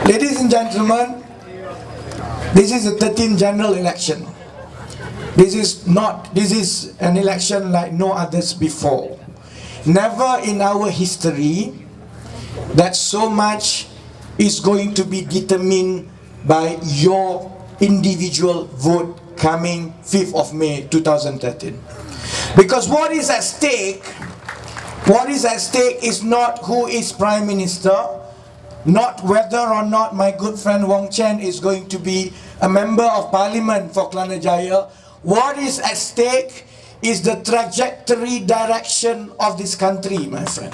Ladies and gentlemen, this is the 13th general election. This is an election like no others before. Never in our history that so much is going to be determined by your individual vote coming 5th of May 2013. Because what is at stake is not who is Prime Minister, not whether or not my good friend Wong Chen is going to be a member of Parliament for Kelana Jaya. What is at stake is the trajectory direction of this country, my friend.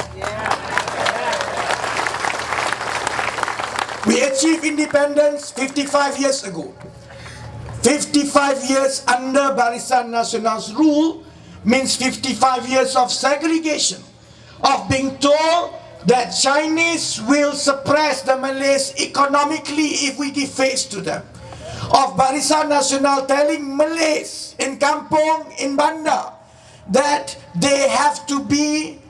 We achieved independence 55 years ago. 55 years under Barisan Nasional's rule means 55 years of segregation, of being told that Chinese will suppress the Malays economically if we give face to them, of Barisan Nasional telling Malays in kampung, in bandar, that they have to be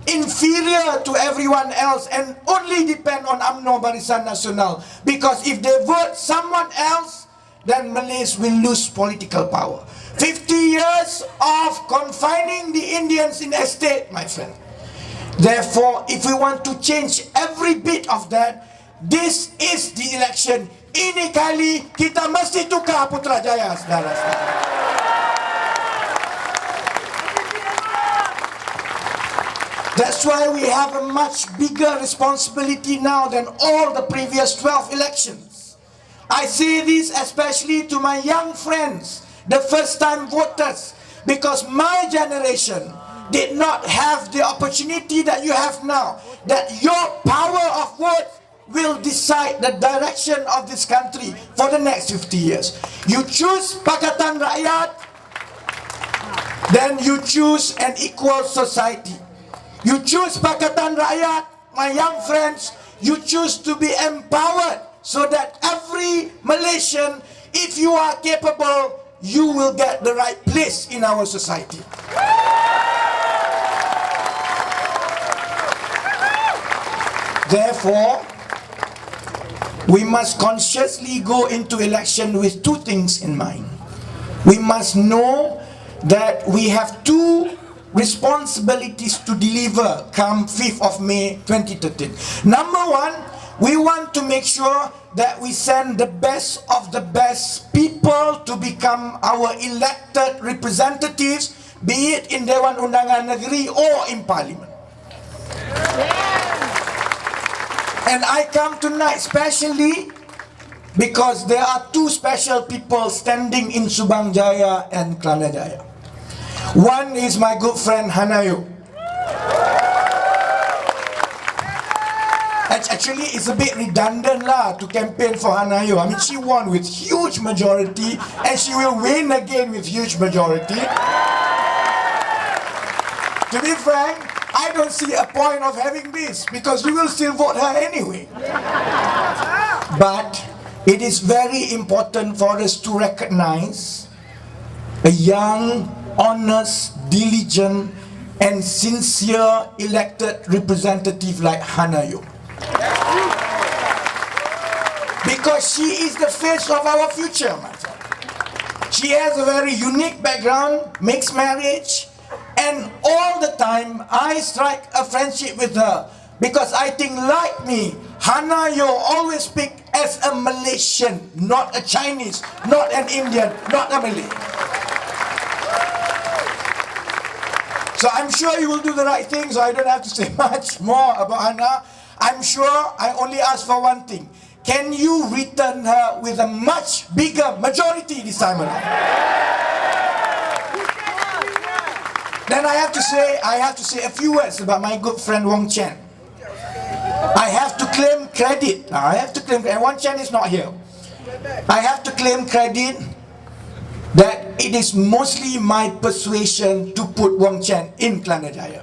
inferior to everyone else and only depend on UMNO Barisan Nasional, because if they vote someone else, then Malays will lose political power. 50 years of confining the Indians in estate, my friend. Therefore, if we want to change every bit of that, this is the election. Ini kali kita mesti tukar Putrajaya, saudara-saudara. That's why we have a much bigger responsibility now than all the previous 12 elections. I say this especially to my young friends, the first-time voters, because my generation did not have the opportunity that you have now, that your power of vote will decide the direction of this country for the next 50 years. You choose Pakatan Rakyat, then you choose an equal society. You choose Pakatan Rakyat, my young friends, you choose to be empowered so that every Malaysian, if you are capable, you will get the right place in our society. Therefore, we must consciously go into election with two things in mind. We must know that we have two responsibilities to deliver come 5th of May 2013. Number one, we want to make sure that we send the best of the best people to become our elected representatives, be it in Dewan Undangan Negeri or in Parliament. And I come tonight especially because there are two special people standing in Subang Jaya and Kelana Jaya. One is my good friend Yeoh. Actually, it's a bit redundant to campaign for Yeoh. I mean, she won with huge majority and she will win again with huge majority. To be frank, I don't see a point of having this because you will still vote her anyway. But it is very important for us to recognize a young, honest, diligent and sincere elected representative like Yeoh. Because she is the face of our future, my friend. She has a very unique background, mixed marriage, and all the time I strike a friendship with her because I think, like me, Yeoh always speak as a Malaysian, not a Chinese, not an Indian, not a Malay. So I'm sure you will do the right thing, so I don't have to say much more about Hannah. I'm sure I only ask for one thing. Can you return her with a much bigger majority this time around? Then I have to say a few words about my good friend Wong Chen. I have to claim credit. Wong Chen is not here. I have to claim credit that it is mostly my persuasion to put Wong Chen in Kelana Jaya.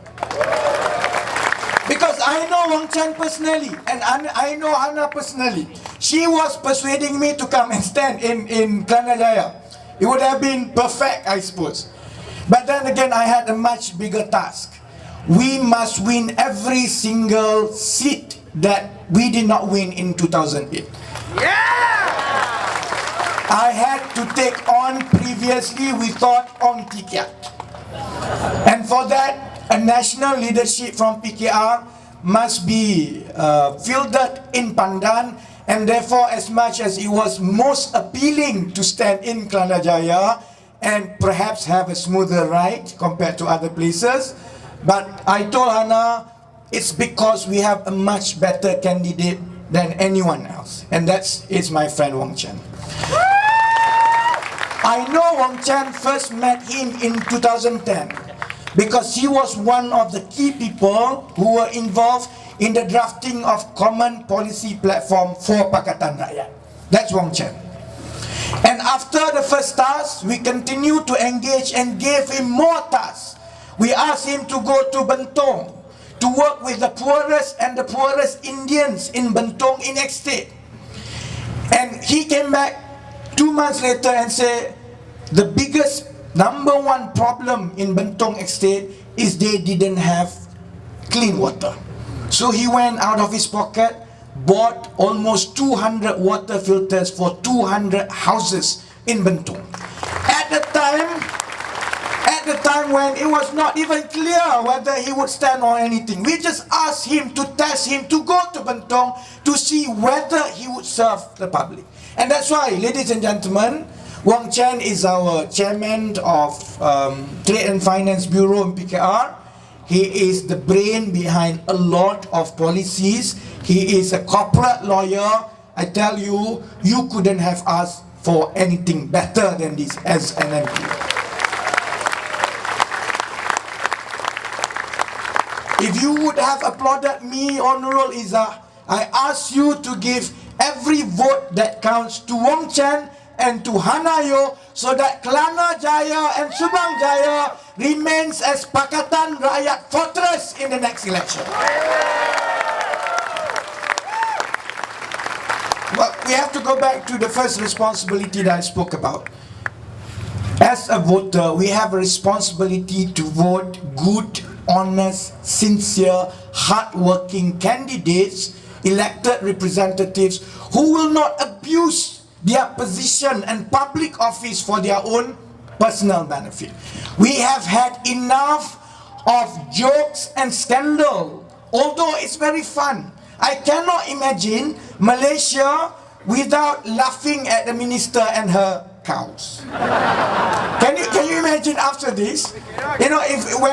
Because I know Wong Chen personally and I know Hannah personally. She was persuading me to come and stand in Kelana Jaya. It would have been perfect, I suppose. But then again, I had a much bigger task. We must win every single seat that we did not win in 2008. I had to take on previously we thought on Rakyat. And for that, a national leadership from PKR must be fielded in Pandan, and therefore as much as it was most appealing to stand in Kelana Jaya and perhaps have a smoother ride compared to other places, but I told Hana, it's because we have a much better candidate than anyone else, and is my friend Wong Chen. I know Wong Chen first met him in 2010 because he was one of the key people who were involved in the drafting of common policy platform for Pakatan Rakyat. That's Wong Chen. And after the first task, we continued to engage and gave him more tasks. We asked him to go to Bentong to work with the poorest and the poorest Indians in Bentong in estate. And he came back 2 months later and said, the biggest number one problem in Bentong estate is they didn't have clean water. So he went out of his pocket, bought almost 200 water filters for 200 houses in Bentong. At the time when it was not even clear whether he would stand or anything, we just asked him to test him to go to Bentong to see whether he would serve the public. And that's why, ladies and gentlemen, Wong Chen is our chairman of Trade and Finance Bureau in PKR. He is the brain behind a lot of policies. He is a corporate lawyer. I tell you, you couldn't have asked for anything better than this as an MP. If you would have applauded me, Honorable Izzah, I ask you to give every vote that counts to Wong Chen and to Hana Yeoh, so that Kelana Jaya and Subang Jaya remains as Pakatan Rakyat fortress in the next election. Well, we have to go back to the first responsibility that I spoke about. As a voter, we have a responsibility to vote good, honest, sincere, hard-working candidates, elected representatives who will not abuse their position and public office for their own personal benefit. We have had enough of jokes and scandal, although it's very fun. I cannot imagine Malaysia without laughing at the minister and her cows. Can you imagine after this? You know,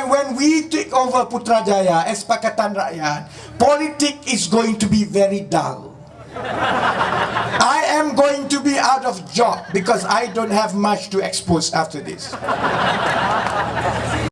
when we take over Putrajaya as Pakatan Rakyat, politics is going to be very dull. I am going to be out of job because I don't have much to expose after this.